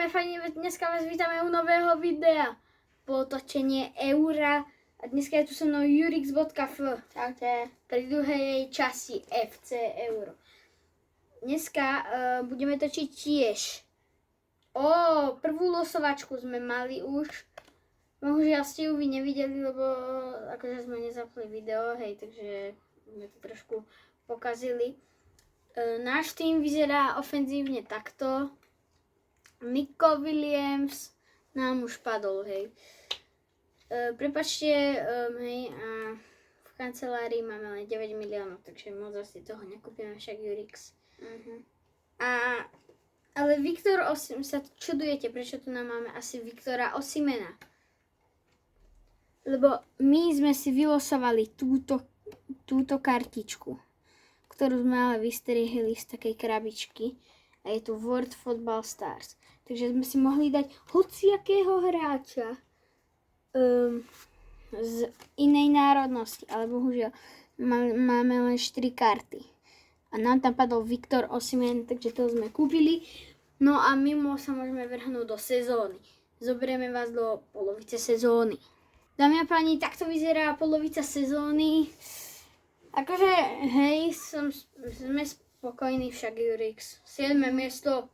Dámy a páni, dneska vás vítame u nového videa. Potočenie eura. A dneska je tu so mnou Jurix.f. Čaute. Pri druhej časti FC Euro. Dneska budeme točiť tiež. Prvú losovačku sme mali už. Bohužiaľ ste ju vy nevideli, lebo akože sme nezapli video, hej, takže sme to trošku pokazili. Náš tým vyzerá ofenzívne takto. Nico Williams nám už padol, hej. Prepačte, hej, a v kancelárii máme len 9 miliónov, takže moc asi toho nekúpime, však Jurix. Ale Viktor sa čudujete, prečo tu nám máme asi Viktora Osimena. Lebo my sme si vylosovali túto kartičku, ktorú sme ale vystriehli z takej krabičky. A je tu World Football Stars. Takže sme si mohli dať hociakého hráča z inej národnosti. Ale bohužiaľ máme len 4 karty. A nám tam padol Viktor Osimhen, takže to sme kúpili. No a mimo sa môžeme vrhnúť do sezóny. Zoberieme vás do polovice sezóny. Dámy a páni, takto vyzerá polovica sezóny. Akože, hej, sme spokojní však Jurix. 7. miesto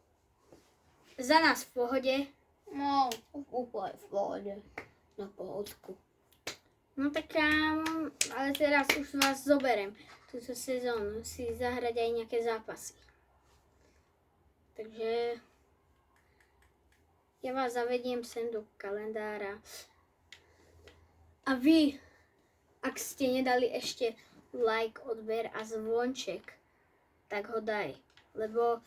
za nás v pohode. No, úplne v pohode. Na pohodku. No tak ale teraz už vás zoberiem. Túto sezónu si zahrať aj nejaké zápasy. Takže ja vás zavediem sem do kalendára. A vy, ak ste nedali ešte like, odber a zvonček, tak ho daj. Lebo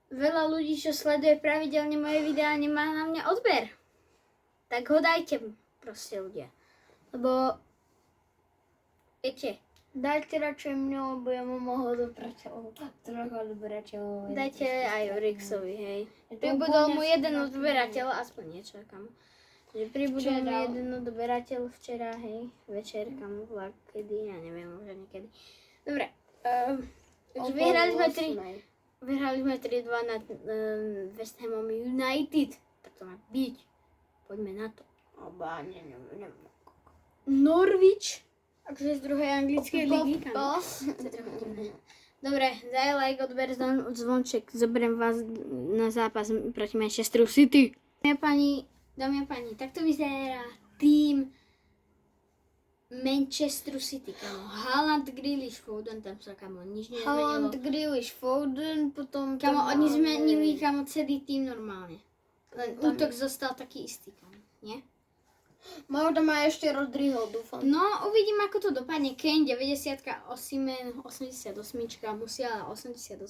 veľa ľudí, čo sleduje pravidelne moje videá, nemá na mňa odber. Tak ho dajte, proste ľudia. Lebo, viete, Dajte radšej mňa, lebo ja mám mnoho odberateľov. Troch odberateľov. dajte aj Jurixovi, hej. Je to Pribudol úplne mu jeden smutné. odberateľ, aspoň niečo, kam. Že pribudol mu Včera. jeden odberateľ včera, hej, večer, kam, vlak, kedy, ja neviem, už niekedy. Dobre, takže vyhrali sme 3-2 nad West Hamom United. Tak to má byť. Poďme na to. neviem. Norwich, akože z druhej anglickej ligy. To je trochu divné. Dobre, daj like, odber zvonček. Zoberiem vás na zápas proti Manchesteru City. Dámy a páni, takto vyzerá tým Manchesteru City, kamo. Haaland, Grealish, Foden, tam sa kamo nič nezmenilo. Haaland, Grealish, Foden, potom... Kamo, oni zmenili kamo celý tým normálne. Len Tam- útok zostal taký istý, kamo, nie? Možno má ešte Rodriho, dúfam. No, uvidím, ako to dopadne. Kane 90, Osimhen 88, Musiala 88,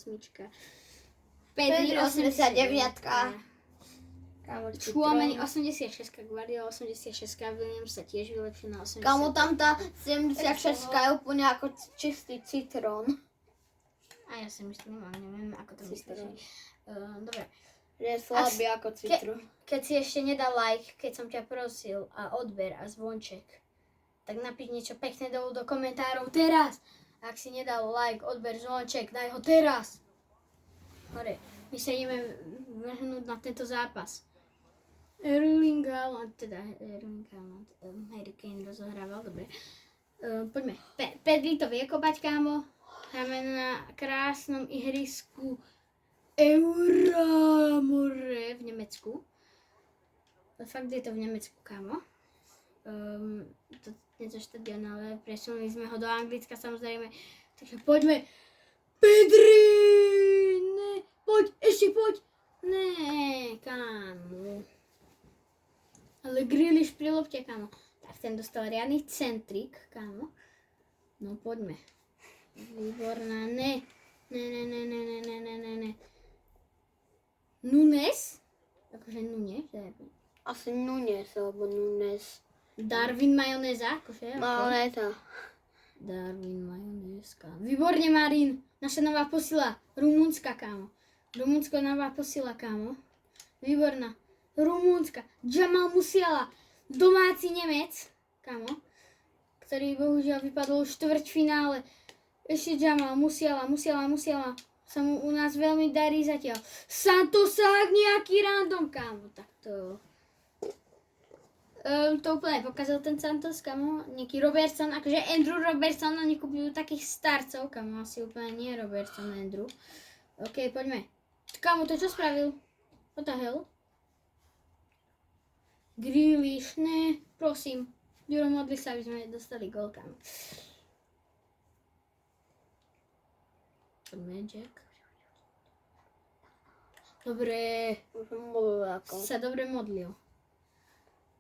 Pedri 89, Chouameni 86, Guardiola 86, Williams sa tiež vylepšil na 80. Kamo, tam tá 76 je úplne ako čistý citrón. A ja si myslím, ale neviem, ako to myslíš. Dobre. Je slabý ako citrón. Keď si ešte nedal like, keď som ťa prosil a odber a zvonček, tak napíš niečo pekné dolu do komentárov teraz. Ak si nedal like, odber, zvonček, daj ho teraz. Hore, my sa ideme vrhnúť na tento zápas. Erling Haaland, Harry Kane rozohrával, dobre. Poďme, Pedri to vie kopať, kámo. Hráme na krásnom ihrisku Euramore v Nemecku. Fakt je to v Nemecku, kámo. Tento štadión, ale presunuli sme ho do Anglicka, samozrejme. Takže poďme. Pedri! Ne, poď, ešte poď. Ne, kámo. Ale Grealish pri lopte, kámo. Tak ten dostal riadny centrik, kámo. No poďme. Výborná, ne. Nunes? Akože Nunes? Asi Nunes, alebo Nunes. Darwin Majonéza? Akože? Majonéza. Darwin Majonézka. Výborne, Marín. Naša nová posila. Rumunska, kámo. Rumunsko nová posila, kámo. Výborná. Rumunska. Jamal Musiala. Domáci Nemec, kámo. Ktorý bohužiaľ vypadol v štvrťfinále. Ešte Jamal Musiala. sa mu u nás veľmi darí zatiaľ. Santosák nejaký random, kámo. Tak to... To úplne pokazil ten Santos, kamo. Nejaký Robertson, akože Andrew Robertson, oni kúpujú takých starcov, kamo. Asi úplne nie Robertson, Andrew. OK, poďme. Kamo, to čo spravil? What the hell? Grealish, ne, prosím. Juro, modli sa, aby sme dostali gól, kamo. Poďme, Jack. Dobre. Už som modlil ako. Sa dobre modlil.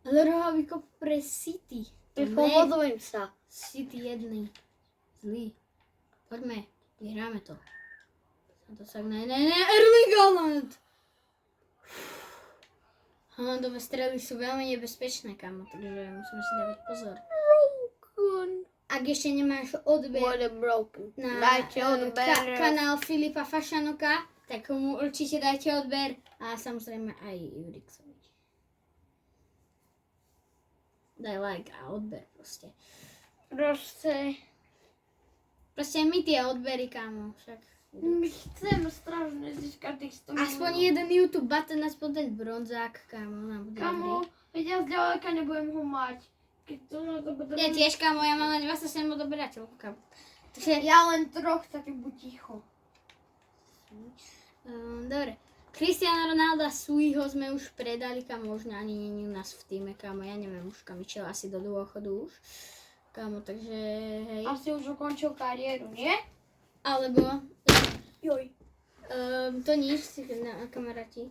Ale rohový kop pre City. Pomodlím sa. City jedný. Zlý. Poďme. Vyhráme to. Ne, Erling Haaland! Haalandové strely sú veľmi nebezpečné, kamo, takže musíme si dávať pozor. Ak ešte nemáš odber na kanál Filipa Fašanoka, tak mu určite dajte odber a samozrejme aj Juriksovi. Daj like a odber proste. Proste my tie odbery, kámo, však. My chceme strašne získať tých 100 Aspoň jeden YouTube button, aspoň ten bronzák, kámo, nám bude Kamo, veď ja zďaleka nebudem ho mať. Keď to na to bude... Ja tiež, kámo, ja mám len 27 odoberateľov, kámo. Takže, Ja len troch, tak buď ticho. dobre. Cristiano Ronaldo a Suiho sme už predali, kámo, už ani nie u nás v týme, kámo, ja neviem už kam išiel, asi do dôchodu už. Kámo, takže, hej. Asi už ukončil kariéru, nie? Alebo, Joj. to nič, kamaráti.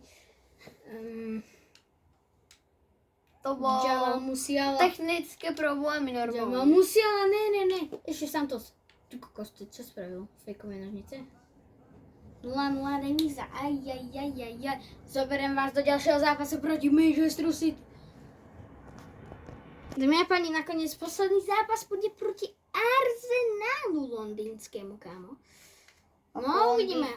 To bolo Jamal Musiala. technické problémy Jamal normálne. Musiala, ne. Ešte Santos. Tu kokos, čo spravil? Fejkové nožnice? 0-0 remíza, aj. Zoberiem vás do ďalšieho zápasu proti Manchesteru City. Dámy a páni, nakoniec posledný zápas bude proti Arsenalu londýnskému, kámo. No, uvidíme.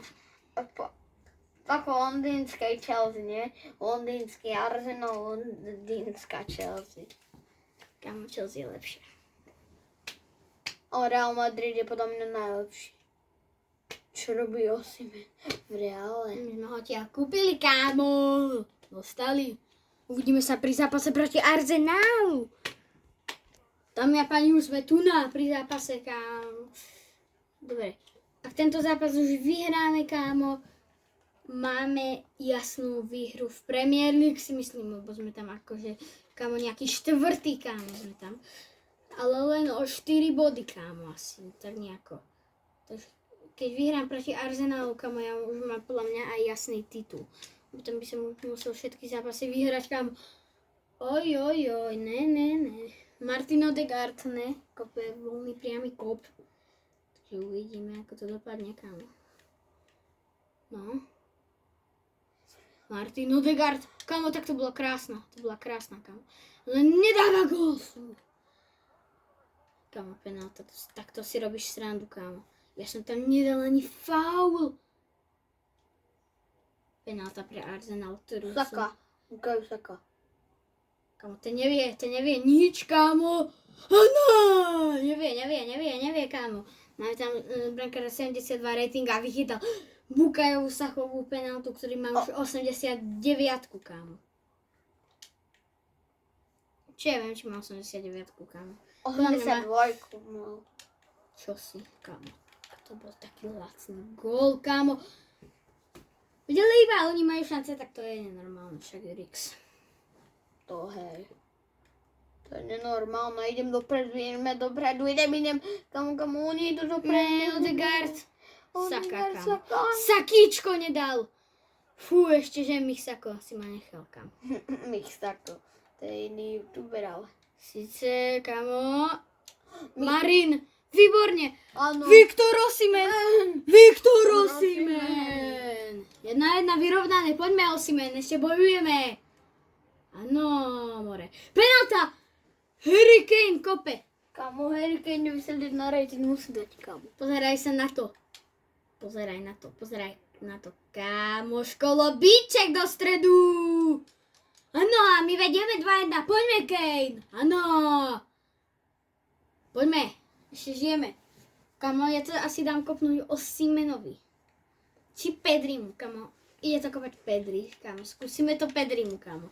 Ako londýnskej Chelsea, nie? Londýnsky Arsenal, londýnska Chelsea. Kámo, Chelsea je lepšie. Ale Real Madrid je podľa mňa najlepší. Čo robí Osimhen v Reále? My sme ho tiaľ kúpili, kámo. Dostali. Uvidíme sa pri zápase proti Arsenalu. Dámy a páni, už sme tu pri zápase, kámo. Dobre. Ak tento zápas už vyhráme, kámo, máme jasnú výhru v Premier League, si myslím, lebo sme tam akože, kámo, nejaký štvrtý, kámo, sme tam. Ale len o 4 body, kámo, asi, tak nejako. Takže keď vyhrám proti Arsenalu, kámo, ja už mám podľa mňa aj jasný titul. Potom by som musel všetky zápasy vyhrať, kámo. Oj, ne. Martin Odegaard, ne, kope, voľný priamy kop. Takže uvidíme, ako to dopadne, kámo. No. Martin Odegaard, kámo, tak to bola krásna, kámo. Len nedáva gól. Kámo, penálta, takto si robíš srandu, kámo. Ja som tam nedal ani faul. Penálta pre Arsenal, ktorú Saka. Ukajú Saka. Kámo, ten nevie nič, kámo. Áno, nevie, kámo. Máme tam brankára 72 rating a vychytal Bukajovú Sachovú penáltu, ktorý má už 89, kámo. Čo ja viem, či má 89, kámo. 82 mal. Čo si, kámo. A to bol taký lacný gól, kámo. Videli iba, oni majú šance, tak to je nenormálne, však Rix. To hej. To je nenormálne, idem dopredu, idem. Kam oni idú dopredu. Odegaard. Saka, kámo. Sakíčko nedal. Fú, ešte, že Misako si ma nechal, kámo. Mixtako. To je iný youtuber, ale. Sice, kámo. Marin. Výborne. Áno. Viktor Osimhen. 1-1 vyrovnané. Poďme, Osimhen, ešte bojujeme. Áno, more. Penalta. Harry Kane kope. Kamo, Harry Kane vysedieť na rating, musí dať, kamo. Pozeraj sa na to. Pozeraj na to. Kámo, školobíček do stredu. Áno, a my vedieme 2-1. Poďme, Kane. Áno. Poďme. Ešte žijeme. Kámo, ja to asi dám kopnúť Osimhenovi. či Pedrimu, kamo. Ide to kopať Pedri, kamo. Skúsime to Pedrimu, kamo.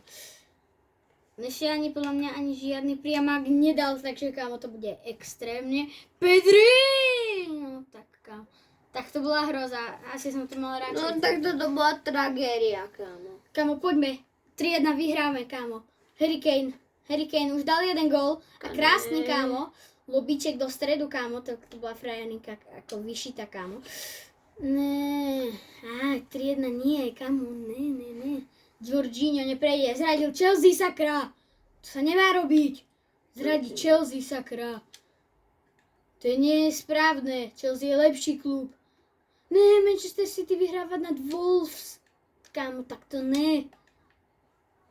Ešte ani podľa mňa ani žiadny priamák nedal, takže kamo to bude extrémne. Pedri! No tak kamo. Tak to bola hroza. Asi som to mala radšej. No tak to bola tragédia, kámo. Kamo, poďme. 3-1 vyhráme, kámo. Harry Kane už dal jeden gól. A krásny, kámo. Lobíček do stredu, kámo. To bola frajerníka ako vyšita, kámo. Ne. 3-1 nie, kámo. Ne. Jorginho neprejde. Zradil Chelsea, sakra. To sa nemá robiť. Zradiť Chelsea, sakra. To nie je správne. Chelsea je lepší klub. Ne, Manchester City vyhráva nad Wolves. Kámo, tak to ne.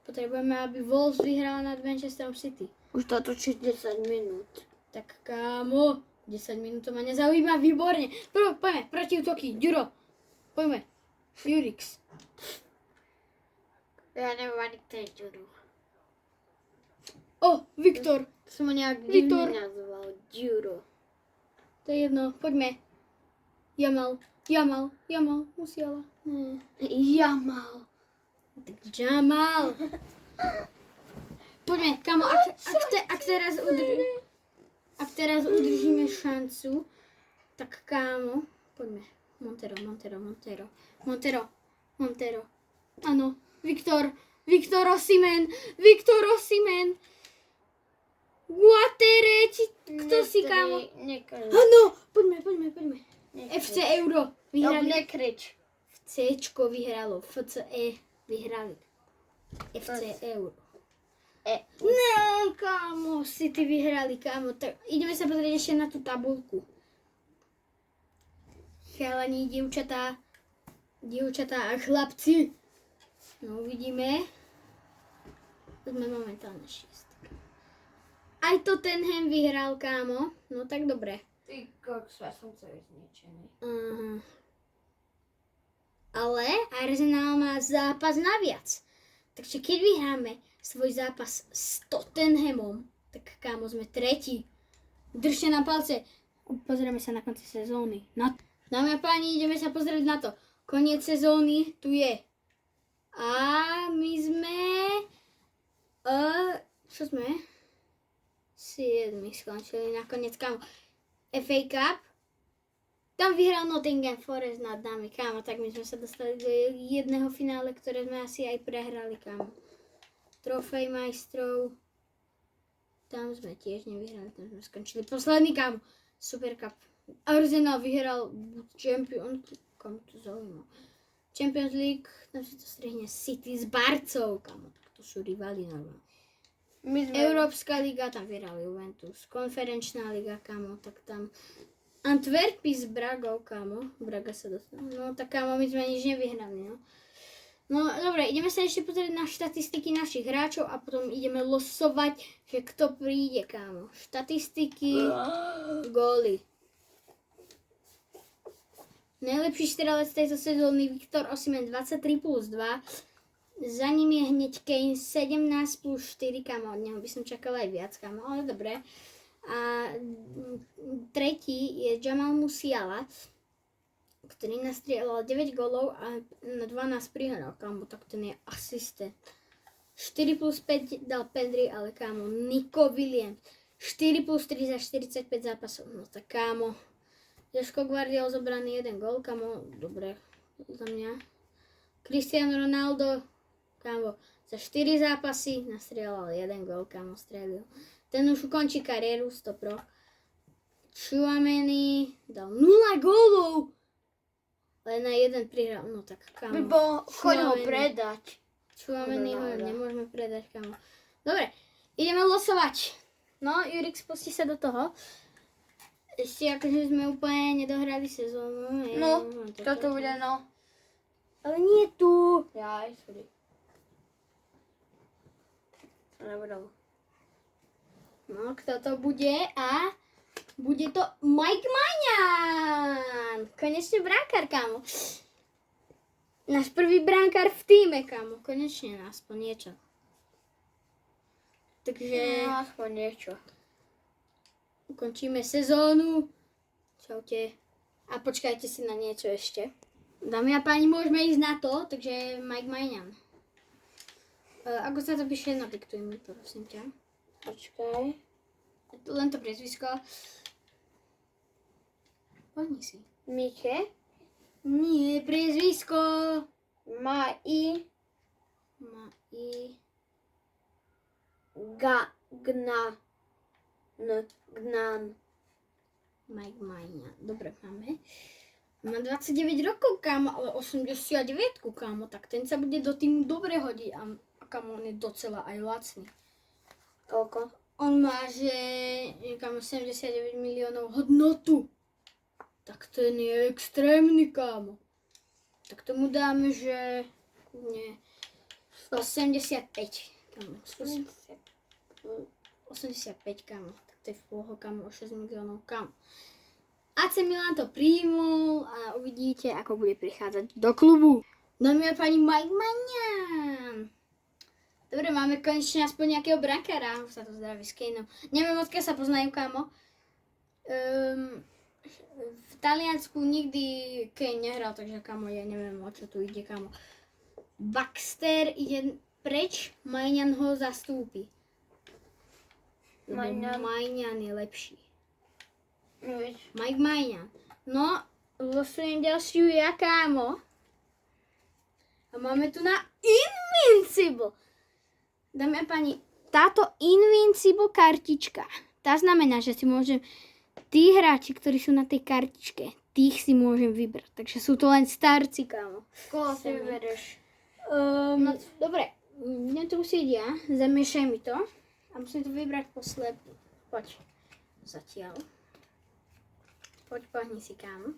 Potrebujeme, aby Wolves vyhrala nad Manchesterom City. Už to točí 10 minút. Tak kámo, 10 minút to ma nezaujíma, výborne. Poďme, proti útoky, Ďuro. Poďme. Jurix. Ja neviem ani kto je Ďuro. Viktor. Som ho nejak Viktor. divne nazval. Ďuro. To je jedno, poďme. Jamal, Musiala. Ne. Jamal. Jamal. Poďme, kamo, ak teraz udržíme šancu, tak kámo, poďme. Montero. Áno, Viktor Osimhen. Guatere, kto si, kámo? Áno, poďme. FC Euro vyhrali. Nekrič. FCčko vyhralo, FCE vyhrali. FC Euro. Ne, kámo, City vyhrali, kámo. Tak ideme sa pozrieť ešte na tú tabulku. Chalani, dievčatá a chlapci. No uvidíme. Sme momentálne 6. Aj Tottenham vyhral, kámo. No tak dobre. Ty kokos, ja som celý zničený. Ale Arsenal má zápas naviac. Takže keď vyhráme svoj zápas s Tottenhamom, tak kámo, sme tretí. Držte na palce. Pozrieme sa na konci sezóny. Dámy a páni, ideme sa pozrieť na to. Koniec sezóny tu je. A my sme... čo sme? 7 skončili nakoniec, kámo. FA Cup. Tam vyhral Nottingham Forest nad nami, kámo. Tak my sme sa dostali do jedného finále, ktoré sme asi aj prehrali, kámo. Trofej majstrov. Tam sme tiež nevyhrali, tam sme skončili posledný, kámo. Super Cup. Arsenal vyhral Champions League, tam si to strihne City s Barcou, kámo. Tak to sú rivali normálne. Európska liga, tam vyhral Juventus. Konferenčná liga, kámo, tak tam Antwerpy s Bragou, kámo. Braga sa dostala. No tak kámo, my sme nič nevyhrali, no. No dobre, ideme sa ešte pozrieť na štatistiky našich hráčov a potom ideme losovať, že kto príde, kámo. Štatistiky, góly. Najlepší strelec tejto sezóny Viktor Osimhen 23+2. Za ním je hneď Kane 17+4, kámo. Od neho by som čakala aj viac, kámo, ale dobre. A tretí je Jamal Musiala, ktorý nastrieľal 9 golov a na 12 prihral, kámo, tak ten je asistent. 4+5 dal Pedri, ale kámo, Nico Williams. 4+3 za 45 zápasov, no tak kámo. Jožko Guardiol zobraný 1 gól, kámo, dobre, za mňa. Cristiano Ronaldo, kámo, za 4 zápasy nastrieľal 1 gól, kámo, strelil. Ten už ukončí kariéru 100 pro. Tchouaméni dal 0 gólov. Len na 1 prihral, no tak kámo. By bol, choď ho predať. Tchouaméni ho nemôžeme predať, kámo. Dobre, ideme losovať. No, Jurix, pusti sa do toho. Ešte akože sme úplne nedohrali sezónu. No, toto bude no. Ale nie tu. Jaj, sorry. Nebudem. No, kto to bude? A bude to Mike Maignan. Konečne brankár, kámo. Náš prvý brankár v týme, kámo. Konečne, aspoň niečo. Takže... No, aspoň niečo. Ukončíme sezónu. Čaute. A počkajte si na niečo ešte. Dámy a páni, môžeme ísť na to, takže Mike Maignan. Ako sa to píše, nadiktuj mi, prosím ťa. Počkaj. Len to priezvisko. Poďni si. Mike. Nie, priezvisko. Mai. Gnan. Mike Maignan. Dobre, máme. Má 29 rokov, kámo, ale 89, kámo, tak ten sa bude do týmu dobre hodiť a kámo, on je docela aj lacný. Koľko? On má, že kámo, 79 miliónov hodnotu. Tak ten je extrémny, kámo. Tak tomu dáme, že nie, 85, kámo. 85, kámo. Tak to je v pôho, kámo, o 6 miliónov, kámo. AC Milan to príjmul a uvidíte, ako bude prichádzať do klubu. Dámy a páni, Mike Maignan. Dobre, máme konečne aspoň nejakého brankára. Už sa to zdraví s Kaneom. Neviem, odkiaľ sa poznajú, kámo. V Taliansku nikdy Kane nehral, takže kámo, ja neviem, o čo tu ide, kámo. Baxter ide preč, Maignan ho zastúpi. Maignan je lepší. Mike Maignan. No, losujem ďalšiu ja, kámo. A máme tu na Invincible. Dámy a páni, táto Invincible kartička, tá znamená, že si môžem, tí hráči, ktorí sú na tej kartičke, tých si môžem vybrať. Takže sú to len starci, kámo. Koho si vyberieš? Dobre, budem to musieť ja. Zamiešaj mi to. A musím to vybrať posledný. Poď. Zatiaľ. Poď, pohni si, kámo.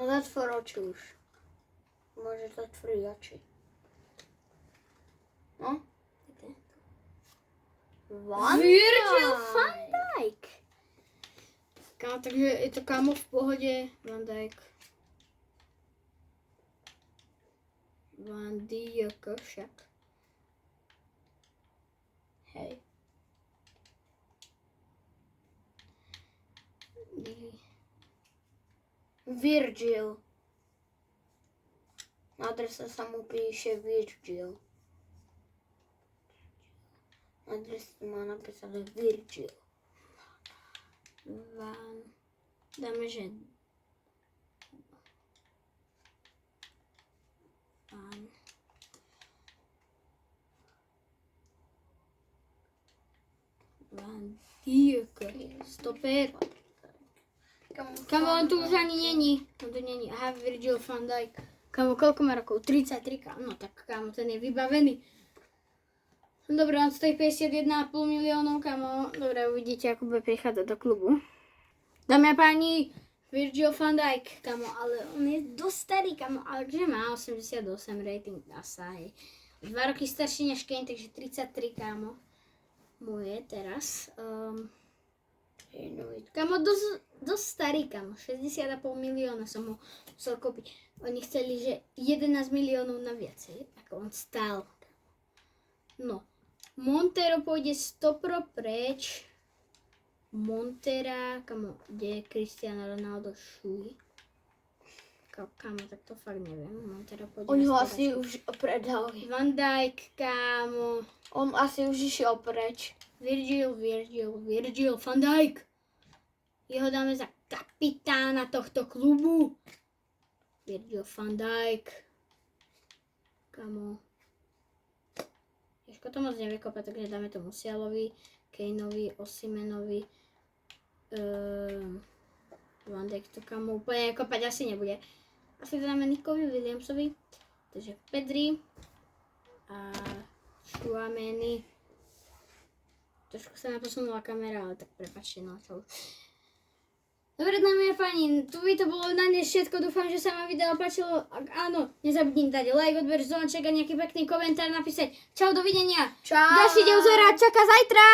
No zatvor oči už. Môže zatvoriť oči. No? Virgil van Dijk. Kámo, takže je to kámo v pohode. Van Dijk. Van Dijk však. Hej. Virgil. Na adrese sa mu píše Virgil. Na adrese má napísané Virgil. Dáme, že Van Dijk. Stoper. Kamo, on tu už ani není. On tu není. Aha, Virgil van Dijk. Kamo, koľko má rokov? 33, kamo. No tak, kamo, ten je vybavený. Dobre, on stojí 51,5 miliónov, kamo. Dobre, uvidíte, ako bude prichádzať do klubu. Dámy a páni, Virgil van Dijk, kamo, ale on je dosť starý, kamo, ale že má 88 rating, dá sa, hej. 2 roky starší než Kane, takže 33, kamo. Mu je teraz. Kamo, dosť starý, kamo. 60,5 milióna som ho musel kúpiť. Oni chceli, že 11 miliónov na viacej, ako on stál. No. Montero pôjde stopro preč. Montera, kamo, kde je Cristiano Ronaldo šuj? Kamo, tak to fakt neviem. Montera pôjde. Oni ho asi už predali. Van Dijk, kamo. On asi už išiel preč. Virgil van Dijk. Jeho dáme za kapitána tohto klubu. Virgil van Dijk. Kamo. Ježko to moc nevie kopať, takže dáme to Musialovi, Kaneovi, Osimenovi. Van Dijk to kamo úplne kopať asi nebude. Asi to dáme Nikovi Williamsovi. Takže Pedri. A Tchouaméni. Trošku sa naposunula kamera, ale tak prepáčte, no čo už. Dobre, dámy a páni, tu by to bolo na dnes všetko. Dúfam, že sa vám video páčilo. Ak áno, nezabudnite dať like, odber, zvonček a nejaký pekný komentár napísať. Čau, dovidenia. Čau. Ďalší diel Zora čaká zajtra.